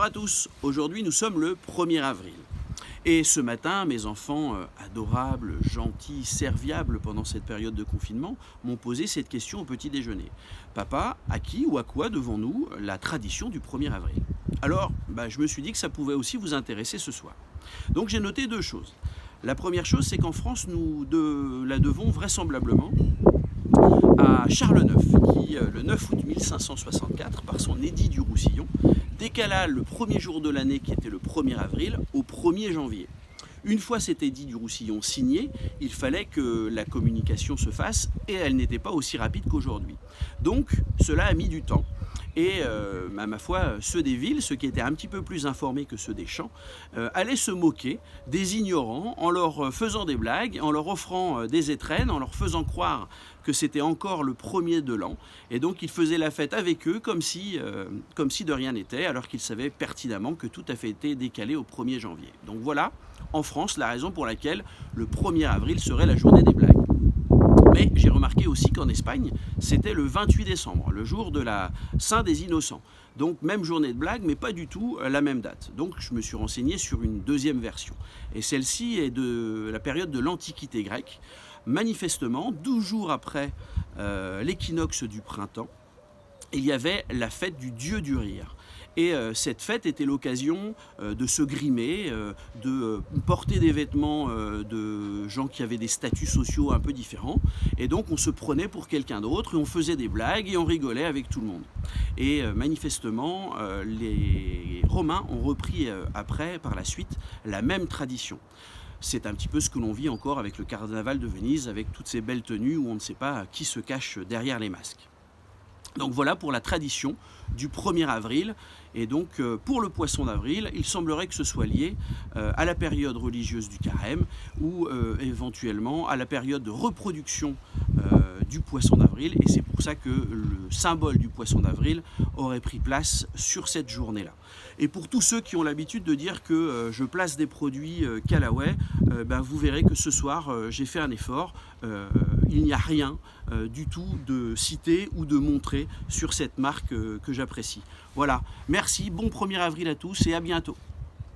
Bonjour à tous, aujourd'hui nous sommes le 1er avril. Et ce matin, mes enfants adorables, gentils, serviables pendant cette période de confinement m'ont posé cette question au petit déjeuner. Papa, à qui ou à quoi devons-nous la tradition du 1er avril? Alors, je me suis dit que ça pouvait aussi vous intéresser ce soir. Donc j'ai noté deux choses. La première chose, c'est qu'en France, la devons vraisemblablement à Charles IX, qui, le 9 août 1564, par son édit du Roussillon, décala le premier jour de l'année, qui était le 1er avril, au 1er janvier. Une fois cet édit du Roussillon signé, il fallait que la communication se fasse, et elle n'était pas aussi rapide qu'aujourd'hui. Donc, cela a mis du temps. Et ma foi, ceux des villes, ceux qui étaient un petit peu plus informés que ceux des champs, allaient se moquer des ignorants en leur faisant des blagues, en leur offrant des étrennes, en leur faisant croire que c'était encore le 1er de l'an. Et donc ils faisaient la fête avec eux comme si de rien n'était, alors qu'ils savaient pertinemment que tout avait été décalé au 1er janvier. Donc voilà, en France, la raison pour laquelle le 1er avril serait la journée des blagues. Mais j'ai remarqué aussi qu'en Espagne, c'était le 28 décembre, le jour de la Saint des Innocents. Donc même journée de blague, mais pas du tout la même date. Donc je me suis renseigné sur une deuxième version. Et celle-ci est de la période de l'Antiquité grecque. Manifestement, 12 jours après l'équinoxe du printemps, il y avait la fête du dieu du rire. Et cette fête était l'occasion de se grimer, de porter des vêtements de gens qui avaient des statuts sociaux un peu différents. Et donc on se prenait pour quelqu'un d'autre et on faisait des blagues et on rigolait avec tout le monde. Et manifestement, les Romains ont repris par la suite, la même tradition. C'est un petit peu ce que l'on vit encore avec le carnaval de Venise, avec toutes ces belles tenues où on ne sait pas qui se cache derrière les masques. Donc voilà pour la tradition du 1er avril. Et donc pour le poisson d'avril, il semblerait que ce soit lié à la période religieuse du carême ou éventuellement à la période de reproduction du poisson d'avril. Et c'est pour ça que le symbole du poisson d'avril aurait pris place sur cette journée-là. Et pour tous ceux qui ont l'habitude de dire que je place des produits Callaway, vous verrez que ce soir j'ai fait un effort. Il n'y a rien du tout de cité ou de montré sur cette marque que j'apprécie. Voilà, merci, bon 1er avril à tous et à bientôt.